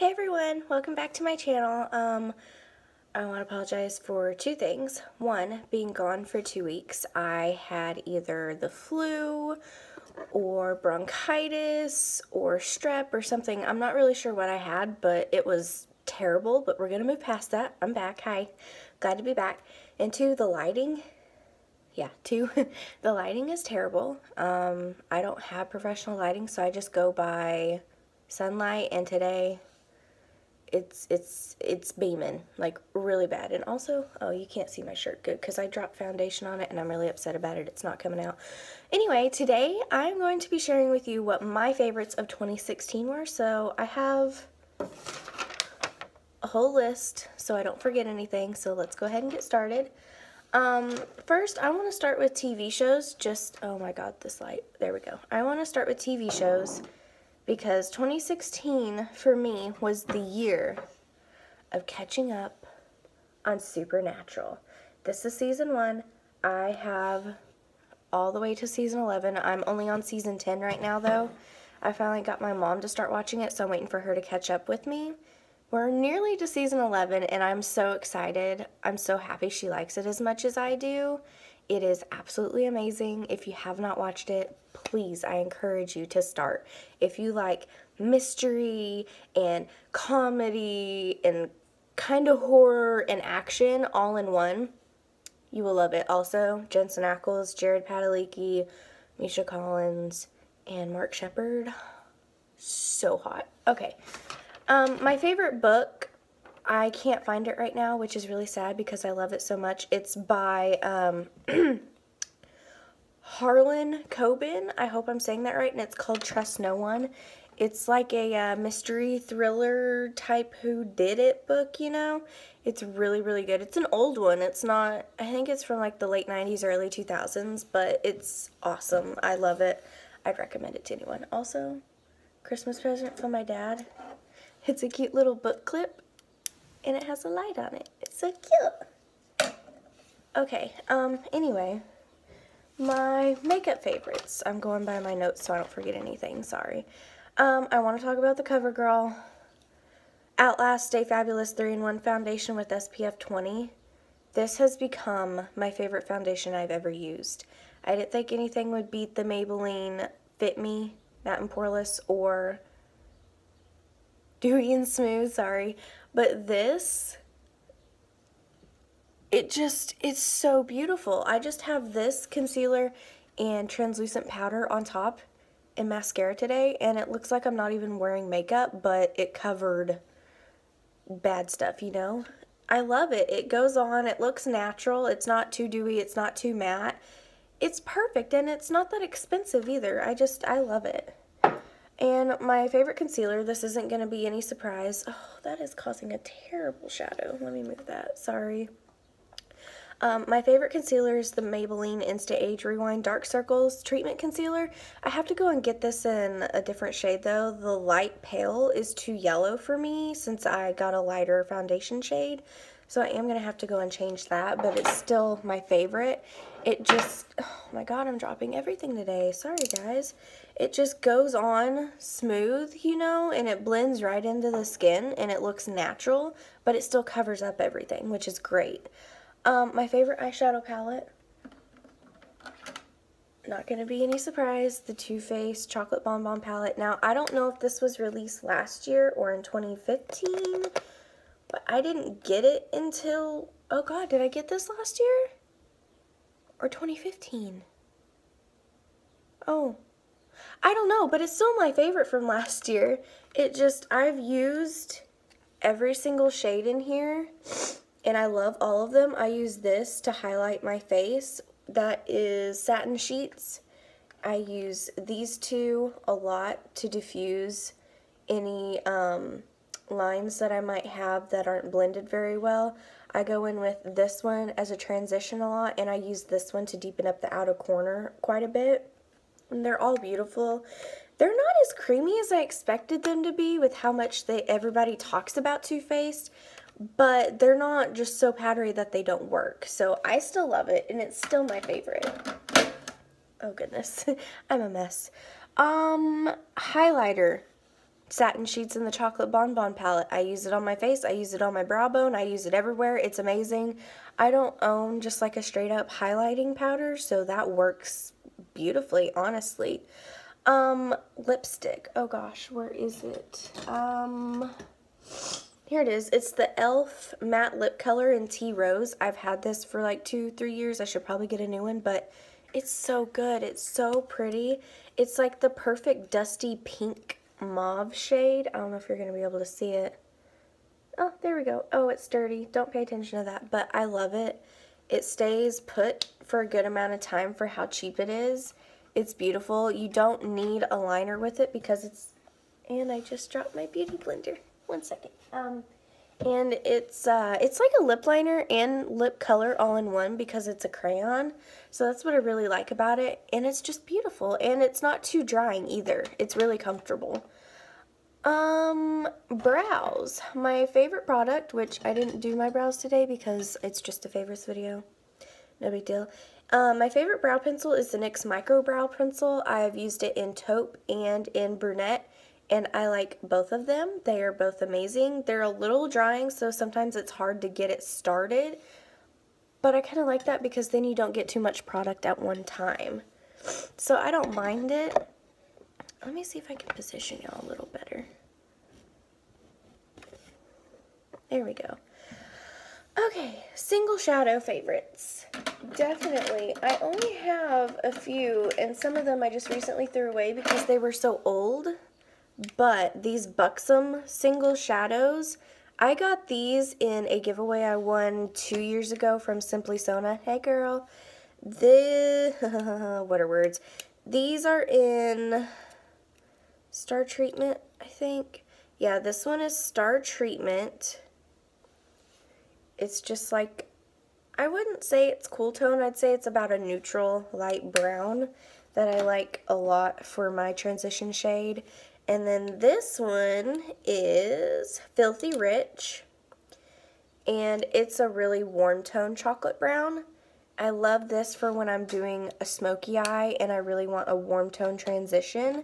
Hey everyone, welcome back to my channel. I want to apologize for two things. One, being gone for 2 weeks. I had either the flu or bronchitis or strep or something. I'm not really sure what I had, but it was terrible, but we're going to move past that. I'm back. Hi. Glad to be back. And two, the lighting. Yeah, two, the lighting is terrible. I don't have professional lighting, so I just go by sunlight, and today it's beaming like really bad. And also, oh, you can't see my shirt good because I dropped foundation on it and I'm really upset about it. It's not coming out. Anyway, today I'm going to be sharing with you what my favorites of 2016 were. So I have a whole list so I don't forget anything, so let's go ahead and get started. First I want to start with TV shows. Oh my god, this light, there we go. I want to start with TV shows because 2016 for me was the year of catching up on Supernatural. This is season 1. I have all the way to season 11. I'm only on season 10 right now though. I finally got my mom to start watching it, so I'm waiting for her to catch up with me. We're nearly to season 11 and I'm so excited. I'm so happy she likes it as much as I do. It is absolutely amazing. If you have not watched it, please, I encourage you to start. If you like mystery and comedy and kind of horror and action all in one, you will love it. Also, Jensen Ackles, Jared Padalecki, Misha Collins, and Mark Shepard. So hot. Okay. My favorite book, I can't find it right now, which is really sad because I love it so much. It's by Harlan Coben. I hope I'm saying that right, and it's called Trust No One. It's like a mystery thriller type whodunit book, you know? It's really, really good. It's an old one. It's not, I think it's from like the late 90s, early 2000s, but it's awesome. I love it. I'd recommend it to anyone. Also, Christmas present from my dad. It's a cute little book clip, and it has a light on it. It's so cute. Okay, anyway, my makeup favorites. I'm going by my notes so I don't forget anything, sorry. I want to talk about the CoverGirl Outlast Stay Fabulous 3-in-1 foundation with SPF 20. This has become my favorite foundation I've ever used. I didn't think anything would beat the Maybelline Fit Me Matte and Poreless or Dewy and Smooth, sorry, but this, it's so beautiful. I just have this concealer and translucent powder on top and mascara today, and it looks like I'm not even wearing makeup, but it covered bad stuff, you know? I love it. It goes on, it looks natural, it's not too dewy, it's not too matte. It's perfect, and it's not that expensive either. I love it. And my favorite concealer, this isn't going to be any surprise. Oh, that is causing a terrible shadow. Let me move that. Sorry. My favorite concealer is the Maybelline Insta Age Rewind Dark Circles Treatment Concealer. I have to go and get this in a different shade though. The light pale is too yellow for me since I got a lighter foundation shade. So I am going to have to go and change that, but it's still my favorite. It just, oh my god, I'm dropping everything today. Sorry guys. It just goes on smooth, you know, and it blends right into the skin and it looks natural, but it still covers up everything, which is great. My favorite eyeshadow palette, not going to be any surprise, the Too Faced Chocolate Bonbon palette. Now, I don't know if this was released last year or in 2015, but I didn't get it until, oh god, did I get this last year? Or 2015? Oh, I don't know, but it's still my favorite from last year. I've used every single shade in here, and I love all of them. I use this to highlight my face. That is Satin Sheets. I use these two a lot to diffuse any lines that I might have that aren't blended very well. I go in with this one as a transition a lot, and I use this one to deepen up the outer corner quite a bit. And they're all beautiful. They're not as creamy as I expected them to be with how much everybody talks about Too Faced, but they're not just so powdery that they don't work. So I still love it, and it's still my favorite. Oh goodness, I'm a mess. Highlighter. Satin Sheets in the Chocolate Bonbon palette. I use it on my face. I use it on my brow bone. I use it everywhere. It's amazing. I don't own just like a straight up highlighting powder, so that works beautifully, honestly. Lipstick. Oh gosh, where is it? Here it is. It's the e.l.f. matte lip color in Tea Rose. I've had this for like 2-3 years. I should probably get a new one, but it's so good. It's so pretty. It's like the perfect dusty pink mauve shade. I don't know if you're going to be able to see it. Oh, there we go. Oh, it's dirty. Don't pay attention to that, but I love it. It stays put for a good amount of time for how cheap it is. It's beautiful. You don't need a liner with it because it's... And I just dropped my beauty blender. 1 second. And it's like a lip liner and lip color all in one because it's a crayon. So that's what I really like about it. And it's just beautiful. And it's not too drying either. It's really comfortable. Brows. My favorite product, which I didn't do my brows today because it's just a favorites video. No big deal. My favorite brow pencil is the NYX Micro Brow Pencil. I've used it in taupe and in brunette. And I like both of them. They are both amazing. They're a little drying, so sometimes it's hard to get it started. But I kind of like that because then you don't get too much product at one time. So I don't mind it. Let me see if I can position y'all a little better. There we go. Okay, single shadow favorites. Definitely. I only have a few, and some of them I just recently threw away because they were so old. But these Buxom single shadows, I got these in a giveaway I won 2 years ago from Simply Sona. Hey girl. What are words? These are in Star Treatment, I think. Yeah, this one is Star Treatment. It's just like, I wouldn't say it's cool tone. I'd say it's about a neutral light brown that I like a lot for my transition shade. And then this one is Filthy Rich, and it's a really warm tone chocolate brown. I love this for when I'm doing a smoky eye and I really want a warm tone transition.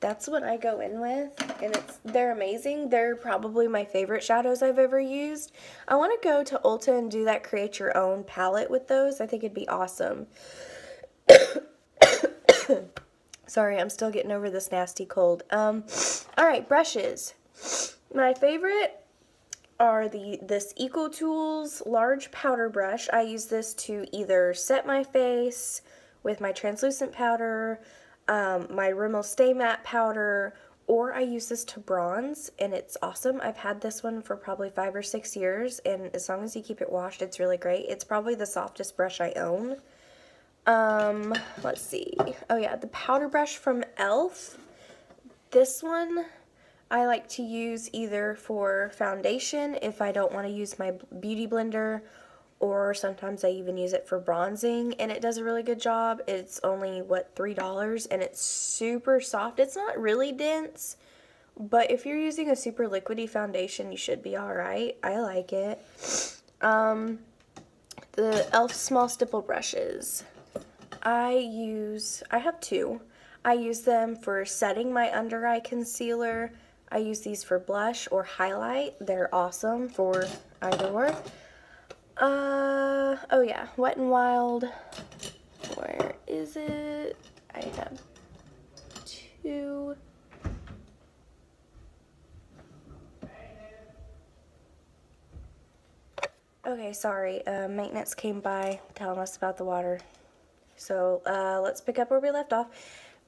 That's what I go in with, and they're amazing. They're probably my favorite shadows I've ever used. I want to go to Ulta and do that create your own palette with those. I think it'd be awesome. Sorry, I'm still getting over this nasty cold. Alright, brushes. My favorite are this Eco Tools large powder brush. I use this to either set my face with my translucent powder, my Rimmel Stay Matte powder, or I use this to bronze, and it's awesome. I've had this one for probably 5 or 6 years, and as long as you keep it washed, it's really great. It's probably the softest brush I own. Let's see. Oh yeah, the powder brush from e.l.f. This one I like to use either for foundation if I don't want to use my beauty blender, or sometimes I even use it for bronzing, and it does a really good job. It's only, what, $3, and it's super soft. It's not really dense, but if you're using a super liquidy foundation, you should be alright. I like it. The e.l.f. small stipple brushes. I have 2. I use them for setting my under eye concealer. I use these for blush or highlight. They're awesome for either or. Oh yeah, Wet n Wild. Where is it? I have 2. Okay, sorry. Maintenance came by telling us about the water. So let's pick up where we left off.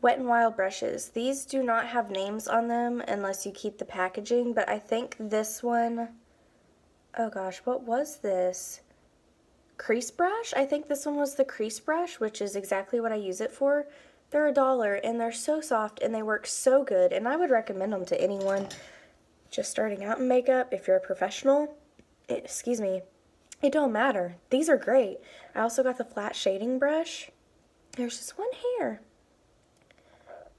Wet n Wild brushes. These do not have names on them unless you keep the packaging, but I think this one, oh gosh, what was this? Crease brush? I think this one was the crease brush, which is exactly what I use it for. They're $1, and they're so soft, and they work so good, and I would recommend them to anyone just starting out in makeup. If you're a professional, excuse me, it don't matter. These are great. I also got the flat shading brush. There's just one hair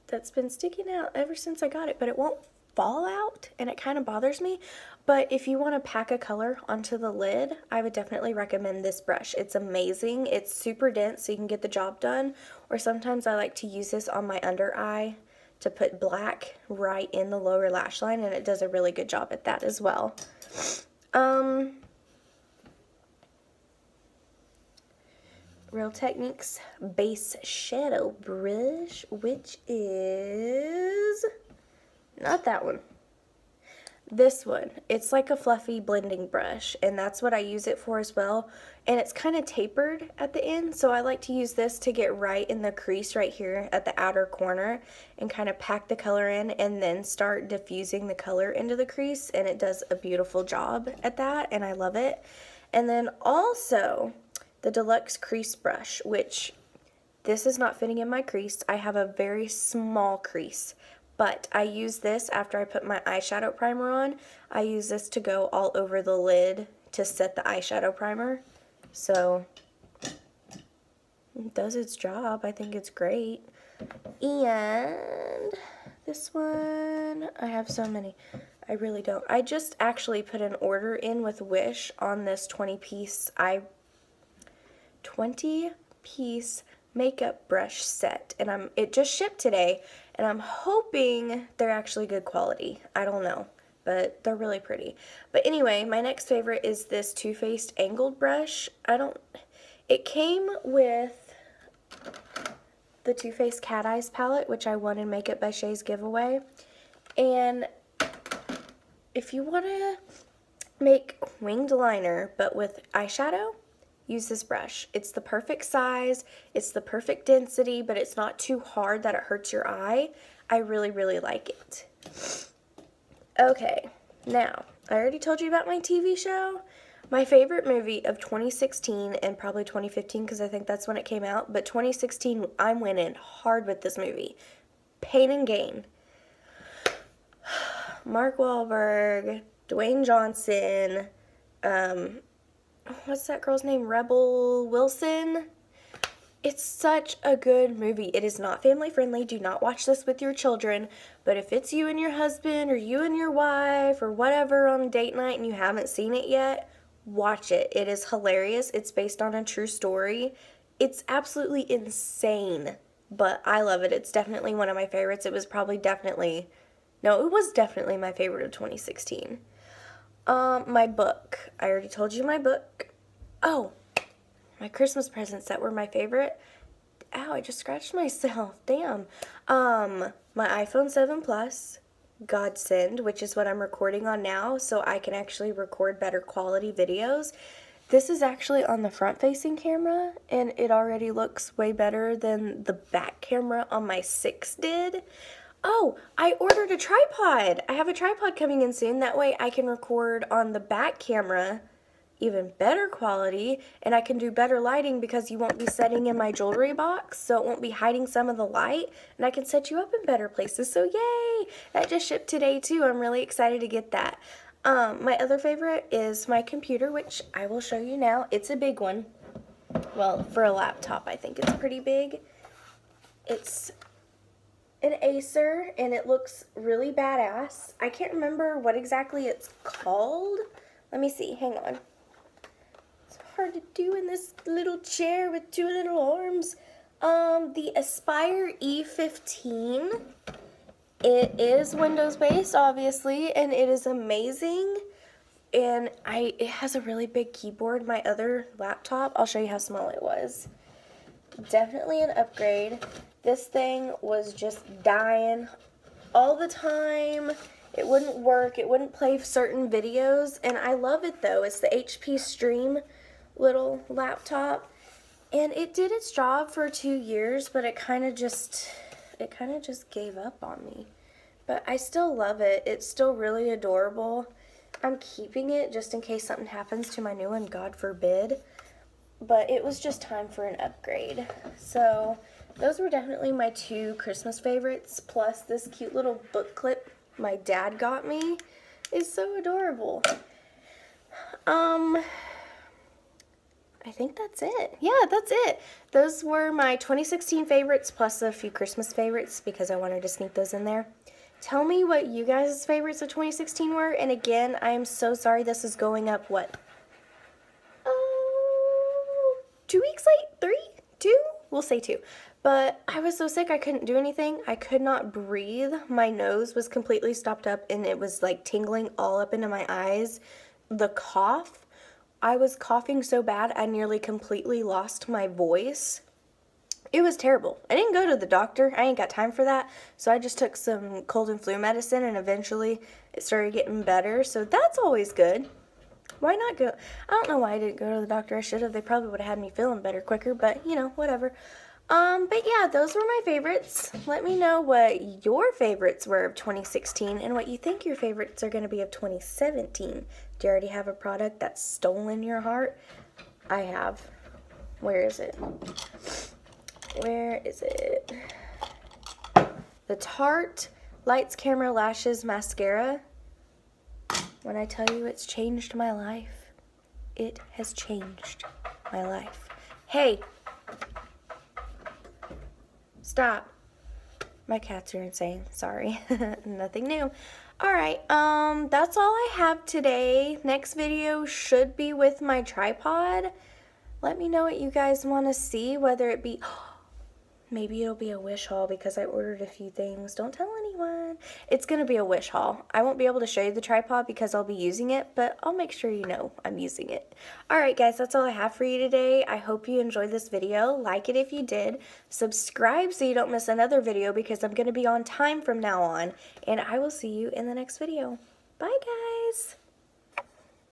that's been sticking out ever since I got it, but it won't fall out, and it kind of bothers me. But if you want to pack a color onto the lid, I would definitely recommend this brush. It's amazing. It's super dense, so you can get the job done. Or sometimes I like to use this on my under eye to put black right in the lower lash line, and it does a really good job at that as well. Real Techniques Base Shadow Brush, which is not that one. This one. It's like a fluffy blending brush, and that's what I use it for as well. And it's kind of tapered at the end, so I like to use this to get right in the crease right here at the outer corner and kind of pack the color in and then start diffusing the color into the crease, and it does a beautiful job at that, and I love it. And then also the Deluxe Crease Brush, which this is not fitting in my crease. I have a very small crease. But I use this after I put my eyeshadow primer on. I use this to go all over the lid to set the eyeshadow primer. So it does its job. I think it's great. And this one, I have so many. I really don't. I just actually put an order in with Wish on this 20-piece makeup brush set, and it just shipped today, and I'm hoping they're actually good quality. I don't know, but they're really pretty. But anyway, my next favorite is this Too Faced angled brush. It came with the Too Faced Cat Eyes palette, which I won in Makeup by Shay's giveaway. And if you want to make winged liner but with eyeshadow, use this brush. It's the perfect size, it's the perfect density, but it's not too hard that it hurts your eye. I really, really like it. Okay, now, I already told you about my TV show. My favorite movie of 2016 and probably 2015, because I think that's when it came out, but 2016, I went in hard with this movie. Pain and Gain. Mark Wahlberg, Dwayne Johnson, what's that girl's name? Rebel Wilson. It's such a good movie. It is not family friendly. Do not watch this with your children. But if it's you and your husband or you and your wife or whatever on a date night and you haven't seen it yet, watch it. It is hilarious. It's based on a true story. It's absolutely insane, but I love it. It's definitely one of my favorites. It was definitely my favorite of 2016. My book. I already told you my book. Oh, my Christmas presents that were my favorite. Ow, I just scratched myself. Damn. My iPhone 7 Plus, Godsend, which is what I'm recording on now, so I can actually record better quality videos. This is actually on the front-facing camera, and it already looks way better than the back camera on my 6 did. Oh, I ordered a tripod. I have a tripod coming in soon. That way I can record on the back camera even better quality, and I can do better lighting because you won't be setting in my jewelry box, so it won't be hiding some of the light, and I can set you up in better places. So yay! That just shipped today too. I'm really excited to get that. My other favorite is my computer, which I will show you now. It's a big one. Well, for a laptop, I think it's pretty big. It's an Acer, and it looks really badass. I can't remember what exactly it's called. Let me see, hang on. It's hard to do in this little chair with 2 little arms. The Aspire E15. It is Windows based, obviously, and it is amazing. And it has a really big keyboard. My other laptop, I'll show you how small it was. Definitely an upgrade. This thing was just dying all the time. It wouldn't work. It wouldn't play certain videos, and I love it though. It's the HP Stream little laptop, and it did its job for 2 years, but it kind of just gave up on me. But I still love it. It's still really adorable. I'm keeping it just in case something happens to my new one, God forbid. But it was just time for an upgrade. So those were definitely my 2 Christmas favorites, plus this cute little book clip my dad got me. It's so adorable. I think that's it. Yeah, that's it. Those were my 2016 favorites plus a few Christmas favorites because I wanted to sneak those in there. Tell me what you guys' favorites of 2016 were. And again, I am so sorry this is going up, what? 2 weeks late? 3? 2? We'll say 2. But I was so sick I couldn't do anything. I could not breathe. My nose was completely stopped up and it was like tingling all up into my eyes. The cough, I was coughing so bad I nearly completely lost my voice. It was terrible. I didn't go to the doctor. I ain't got time for that. So I just took some cold and flu medicine and eventually it started getting better. So that's always good. Why not go? I don't know why I didn't go to the doctor. I should have. They probably would have had me feeling better quicker, but you know, whatever. But yeah, those were my favorites. Let me know what your favorites were of 2016 and what you think your favorites are going to be of 2017. Do you already have a product that's stolen your heart? I have. Where is it? Where is it? The Tarte Lights, Camera, Lashes Mascara. When I tell you it's changed my life, it has changed my life. Hey! Stop. My cats are insane. Sorry. Nothing new. Alright, that's all I have today. Next video should be with my tripod. Let me know what you guys want to see, whether it be... Maybe it'll be a wish haul because I ordered a few things. Don't tell anyone. It's going to be a wish haul. I won't be able to show you the tripod because I'll be using it, but I'll make sure you know I'm using it. Alright guys, that's all I have for you today. I hope you enjoyed this video. Like it if you did. Subscribe so you don't miss another video because I'm going to be on time from now on. And I will see you in the next video. Bye guys!